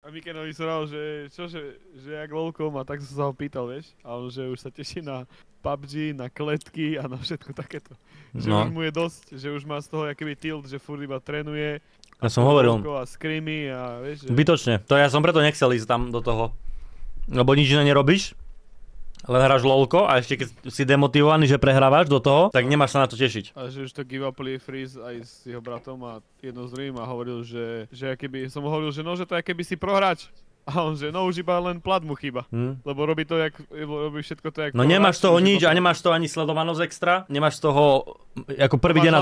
A Mikenovi som dal, že čože, že jak lolkom a tak som sa ho pýtal, vieš. A on, že už sa teší na PUBG, na kletky a na všetko takéto. Že už mu je dosť, že už má z toho akýby tilt, že furt iba trénuje. Ja som hovoril. A screamy a vieš, že... Bytočne, to ja som preto nechcel ísť tam do toho. Lebo nič iné nerobíš. Len hráš lolko a ešte keď si demotivovaný, že prehrávaš do toho, tak nemáš sa na to tešiť. A že už to give up Freeze aj s jeho bratom a jedno s druhým a hovoril, že akéby, som hovoril, že no, že to je akéby si prohráč. A on, že no už iba len plat mu chýba. Lebo robí to, robí všetko to, jak no nemáš z toho nič a nemáš z toho ani sledovanosť extra. Nemáš z toho, ako prvý deň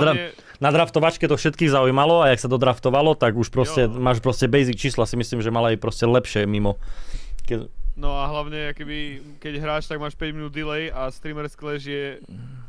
na draftovačke to všetkých zaujímalo a jak sa dodraftovalo, tak už proste máš proste basic čísla, si myslím, že mala aj proste lepšie mimo. No a hlavne, keď hráš, tak máš 5 minút delay a streamer's clash je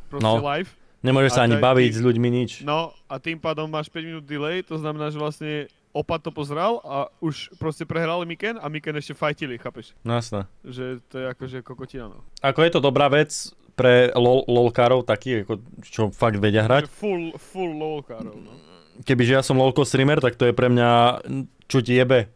proste live. Nemôžeš sa ani baviť s ľuďmi, nič. No a tým pádom máš 5 minút delay, to znamená, že vlastne Opat to pozrel a už proste prehrali Miken a Miken ešte fajtili, chápeš? No jasné. Že to je akože kokotina, no. Ako je to dobrá vec pre lolkárov, takých, ako, čo fakt vedia hrať. Full lolkárov, no. Kebyže ja som lolko streamer, tak to je pre mňa, čo ti jebe.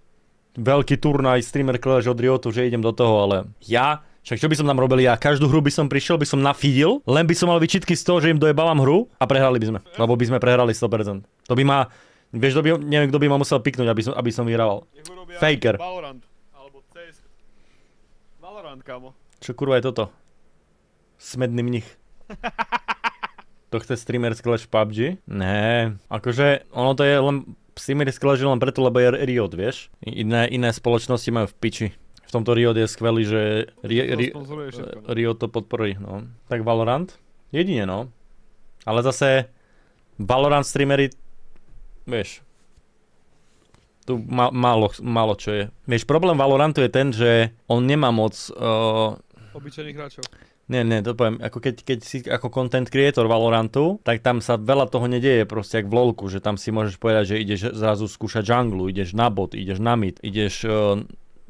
Veľký turnaj, streamer Clash od Riotu, že idem do toho, ale ja, však čo by som tam robil ja? Každú hru by som prišiel, by som nafidil, len by som mal vyčitky z toho, že im dojebávam hru a prehrali by sme. Lebo by sme prehrali 100%. To by ma, vieš, neviem, kto by ma musel piknúť, aby som vyhrával. Faker. Valorant, alebo CS. Valorant, kámo. Čo kurva je toto? Smedný mnich. To chce streamer Clash PUBG? Né, akože ono to je len... Streamer Clash len preto, lebo je Riot, vieš? Iné spoločnosti majú v piči. V tomto Riot je skvelý, že Riot to podporí, no. Tak Valorant? Jedine, no. Ale zase Valorant streamery, vieš, tu málo čo je. Vieš, problém Valorantu je ten, že on nemá moc... Obyčajných hráčov. Nie, to poviem, ako keď si ako content creator Valorantu, tak tam sa veľa toho nedieje proste jak v LoLku, že tam si môžeš povedať, že ideš zrazu skúšať junglu, ideš na bot, ideš na mid, ideš,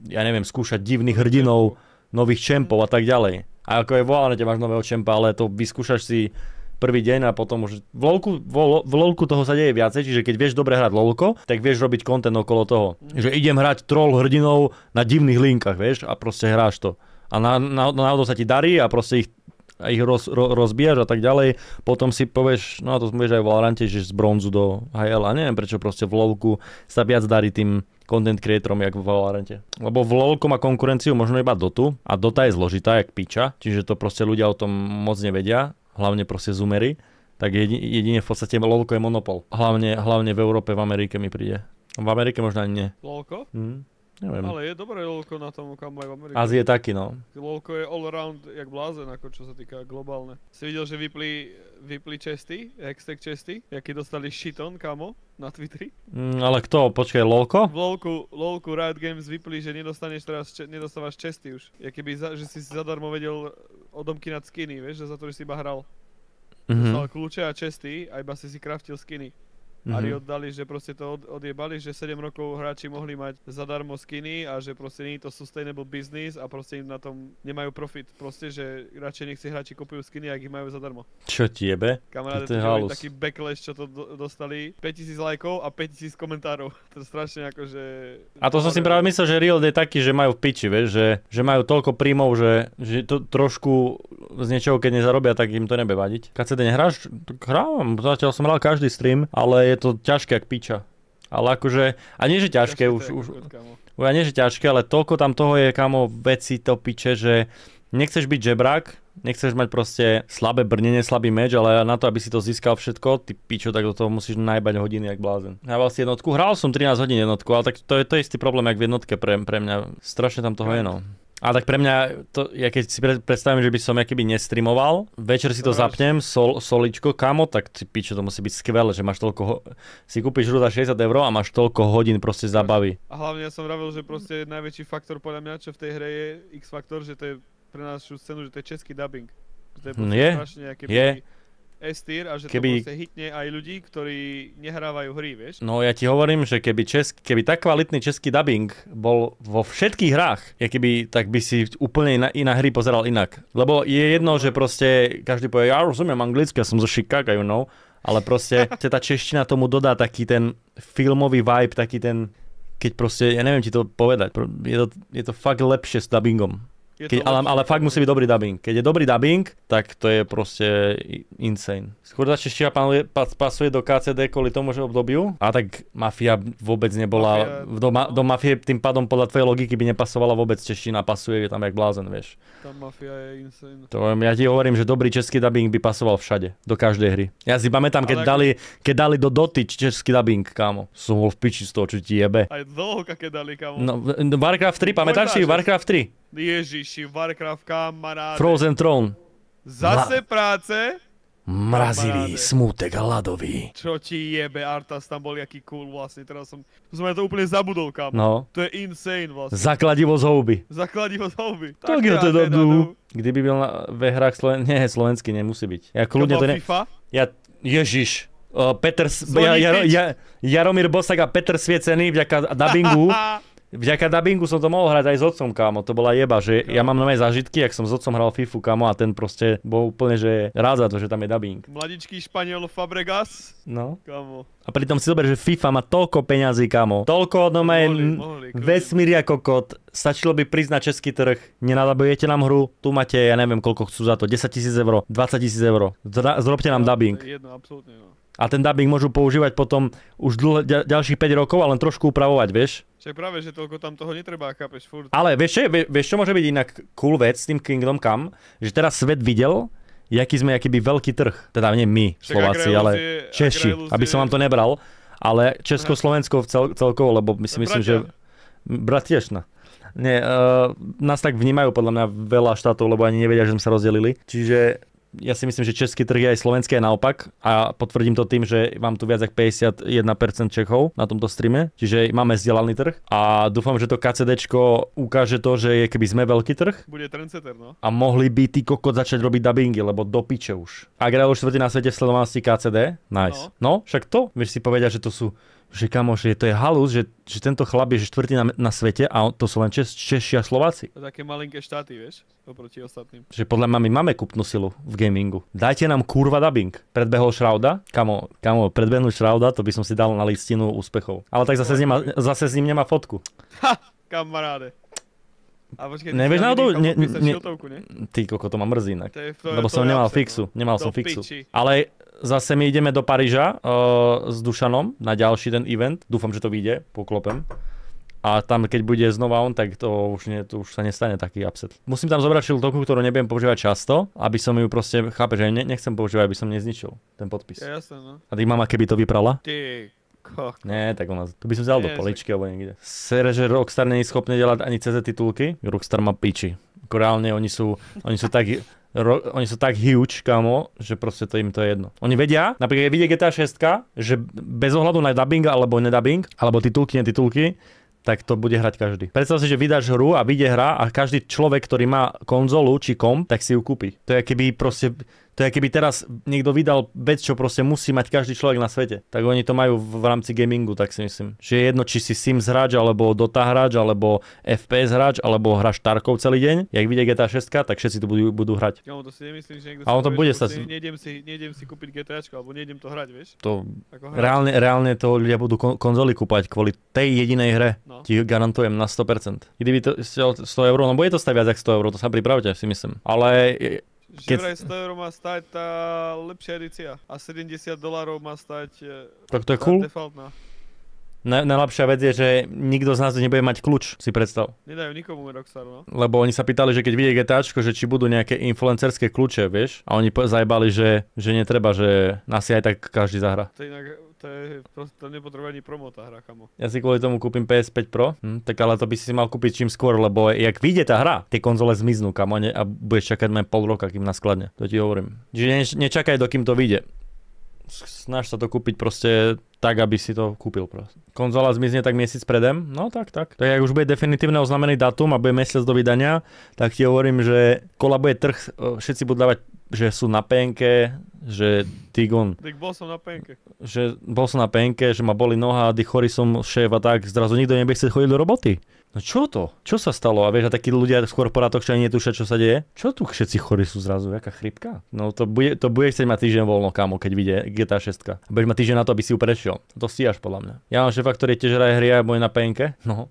ja neviem, skúšať divných hrdinov, nových čempov a tak ďalej. A ako je vo Valorante máš nového čempa, ale to vyskúšaš si prvý deň a potom už... V LoLku toho sa deje viacej, čiže keď vieš dobre hrať LoLko, tak vieš robiť content okolo toho. Že idem hrať troll hrdinov na divných linkách, vieš, a proste hráš to. A náhodou sa ti darí a proste ich rozbíjaš a tak ďalej. Potom si povieš, no a to vieš aj v Valorante, že z bronzu do HL a neviem prečo proste v LoLku sa viac darí tým content creatorom, jak v Valorante. Lebo v LoLku má konkurenciu možno iba Dotu a Dota je zložitá jak piča, čiže to proste ľudia o tom moc nevedia, hlavne proste zoomery. Tak jedine v podstate LoLko je monopol. Hlavne v Európe, v Amerike mi príde. V Amerike možno ani nie. LoLko? Neviem. Ale je dobré LoLko na tom, kam aj v Amerike. Ázie je taký, no. LoLko je all around jak blázen, ako čo sa týka globálne. Si videl, že vypli česty, hashtag česty, jaký dostali shiton, kamo, na Twitteri? Ale kto? Počkaj, LoLko? V LoLku Riot Games vypli, že nedostávaš česty už. Že si zadarmo vedel odomkynať skiny, vieš, že za to, že si iba hral. Dostal kľúče a česty a iba si craftil skiny. A Riot dali, že proste to odjebali, že 7 rokov hráči mohli mať zadarmo skiny a že proste nie je to sustainable business a proste im na tom nemajú profit. Proste, že radšej nech si hráči kupujú skiny, ak ich majú zadarmo. Čo ti jebe? Kamaráde, to je taký backlash, čo to dostali. 5000 lajkov a 5000 komentárov. To je strašne akože... A to som si práve myslel, že Riot je taký, že majú v piči, vieš, že majú toľko príjmov, že to trošku z niečoho, keď nezarobia, tak im to nebude vadiť. KCD nehráš? Hrávam, zatiaľ som hral každý stream, ale je to ťažké jak piča. Ale akože, a nie že ťažké, a nie že ťažké, ale toľko tam toho je, kamo, veci to piče, že nechceš byť žebrák, nechceš mať proste slabé brnenie, slabý meč, ale na to, aby si to získal všetko, ty pičo, tak do toho musíš najbať hodiny jak blázen. Hrával si jednotku, hral som 13 hodín jednotku, ale tak to je istý problém jak v jednotke pre mňa, strašne tam toho je, no. A tak pre mňa, ja keď si predstavím, že by som akýby nestreamoval, večer si to zapnem, soličko, kamo, tak si pičo, to musí byť skvelé, že máš toľko, si kúpiš hru za 60 € a máš toľko hodín proste zabavy. A hlavne ja som vravil, že proste najväčší faktor podľa mňa, čo v tej hre je X-faktor, že to je pre našu scénu, že to je český dubbing. Že to je proste strašne akýby S-tier a že to proste hitne aj ľudí, ktorí nehrávajú hry, vieš? No ja ti hovorím, že keby tak kvalitný český dubbing bol vo všetkých hrách, tak by si úplne iná hry pozeral inak. Lebo je jedno, že proste každý povie, ja rozumiem anglicky, ja som zo Chicago, you know, ale proste tá čeština tomu dodá taký ten filmový vibe, taký ten keď proste, ja neviem ti to povedať, je to fakt lepšie s dubbingom. Ale fakt musí byť dobrý dubbing. Keď je dobrý dubbing, tak to je proste insane. Skôr tá čeština pasuje do KCD kvôli tomu, že obdobiu. A tak Mafia vôbec nebola... Do Mafie tým pádom podľa tvojej logiky by nepasovala vôbec čeština, pasuje tam jak blázen, vieš. Tá Mafia je insane. Ja ti hovorím, že dobrý český dubbing by pasoval všade, do každej hry. Ja si pamätám, keď dali do Doty český dubbing, kámo. Som bol v piči z toho, čo ti jebe. Aj dlho, keď dali, kámo. No, Warcraft 3, pamätáš si Warcraft 3? Ježiši, Warcraft, kamaráde. Frozen Throne. Zase práce? Mrazivý, smutek a ľadový. Čo ti jebe, Arthas tam bol jaký cool vlastne, teraz som ja to úplne zabudol, kámo. No. To je insane vlastne. Zakladivo z houby. Zakladivo z houby. Tak ja teda dú. Kdyby byl ve hrách slovenský nemusí byť. Ja kľudne to FIFA? Ježiš. Jaromír Bosak a Petr Sviecený vďaka dubbingu. Vďaka dubbingu som to mohol hrať aj s otcom, kámo, to bola jeba, že ja mám nové zážitky, jak som s otcom hral Fifu, kámo, a ten proste bol úplne, že rád za to, že tam je dubbing. Mladičký Španiel Fabregas. No. Kámo. A pritom si zober, že FIFA má toľko peňazí, kámo. Toľko vesmír ako kot. Stačilo by prísť na český trh. Nenadabujete nám hru, tu máte, ja neviem koľko chcú za to, 10 000 eur, 20 000 eur. Zrobte nám dubbing. Jedno, absolútne, no. A ten dubbing môžu používať potom už ďalších 5 rokov, ale len trošku upravovať, vieš? Však práve, že toľko tam toho netreba, chápeš, furt. Ale vieš čo môže byť inak cool vec s tým Kingdom Come? Že teraz svet videl, jaký sme veľký trh. Teda nie my, Slováci, ale Češi, aby som vám to nebral. Ale Česko-Slovensko celkovo, lebo my si myslím, že... Bratiešna. Nie, nás tak vnímajú podľa mňa veľa štátov, lebo ani nevedia, že sme sa rozdelili. Čiže ja si myslím, že český trh je aj slovenský aj naopak a potvrdím to tým, že mám tu viac ako 51% Čechov na tomto streame, čiže máme vzdelaný trh a dúfam, že to KCDčko ukáže to, že je keby sme veľký trh. Bude trendsetter, no. A mohli by tí kokot začať robiť dubbingy, lebo do piče už. A Grail štvrtý na svete v sledovanosti KCD, nice. No, však to, vieš si povedať, že to sú že kamo, že to je halus, že tento chlap je že štvrtý na svete a to sú len Češi a Slováci. To také malinké štáty, vieš, oproti ostatným. Že podľa mňa my máme kúpnu silu v gamingu. Dajte nám kurva dubbing. Predbehol Shrouda, kamo, predbehnúť Shrouda, to by som si dal na listinu úspechov. Ale tak zase s ním nemá fotku. Ha, kamaráde. A počkej, nevieš náhodou? Šiltovku, ne? Ty koko, to ma mrzí inak. Lebo som nemal fixu. Nemal som fixu. Ale zase my ideme do Paríža s Dušanom na ďalší ten event. Dúfam, že to vyjde, poklopem. A tam keď bude znova on, tak to už sa nestane taký upset. Musím tam zobrať šiltovku, ktorú nebudem používať často, aby som ju proste, chápeš, že nechcem používať, aby som nezničil ten podpis. Ja, jasné, no. A ty mama, keby to vyprala? Ty... Nie, tak u nás. To by som vzal do poličky alebo niekde. Sere, že Rockstar nie je schopný delať ani CZ titulky. Rockstar má piči. Reálne oni sú tak huge, kamo, že proste to im to je jedno. Oni vedia, napríklad keď vidie GTA 6, že bez ohľadu na dubbing alebo nedubbing, alebo titulky, netitulky, tak to bude hrať každý. Predstav si, že vydáš hru a vyjde hra a každý človek, ktorý má konzolu či komp, tak si ju kúpi. To je keby teraz niekto vydal vec, čo proste musí mať každý človek na svete. Tak oni to majú v rámci gamingu, tak si myslím. Že je jedno, či si Sims hráč, alebo Dota hráč, alebo FPS hráč, alebo hráš Tarkov celý deň. Jak vyjde GTA 6, tak všetci to budú hrať. Ja to si nemyslím, že niekto a on to bude sa... Nejdem si kúpiť GTAčko, alebo nejdem to hrať, vieš? To reálne to ľudia budú konzoly kúpať kvôli tej jedinej hre. No. Ti garantujem na 100%. Kdyby to 100 €, no bude to stať viac ako 100 €, to sa pripravte, si myslím. Ale že vraj 100 € má stať tá lepšia edícia a $70 má stať tak to je cool. Defaultná. Najlepšia vec je, že nikto z nás nebude mať kľúč, si predstav. Nedajú nikomu Rockstar, no. Lebo oni sa pýtali, že keď vidie GTAčko, že či budú nejaké influencerské kľúče, vieš? A oni zajebali, že netreba, že nás si aj tak každý zahra. To je proste nepotrebuje ani promo tá hra, kamo. Ja si kvôli tomu kúpim PS5 Pro, tak ale to by si mal kúpiť čím skôr, lebo jak vyjde tá hra, tie konzole zmiznú, kamo, a budeš čakať len pol roka, kým naskladne. To ti hovorím. Čiže nečakaj, dokým to vyjde. Snaž sa to kúpiť proste tak, aby si to kúpil proste. Konzola zmizne tak mesiac predem, no tak. Tak jak už bude definitívne oznamený dátum a bude mesiac do vydania, tak ti hovorím, že kolabuje trh, všetci budú dávať že sú na penke, že Tigon, Bol som na penke. že bol som na penke, že ma boli noha, chorý som šéf a tak, zrazu nikto nebude chcieť chodiť do roboty. No čo to? Čo sa stalo? A vieš, a takí ľudia v korporátoch, čo ani netušia, čo sa deje? Čo tu všetci chorí sú zrazu? Jaká chrypka? No to bude chcieť mať týždeň voľno, kámo, keď vyjde GTA 6. A budeš mať týždeň na to, aby si ju prešiel. To stíhaš podľa mňa. Ja mám šéfa, ktorý tiež hraje hry a bude na penke. No,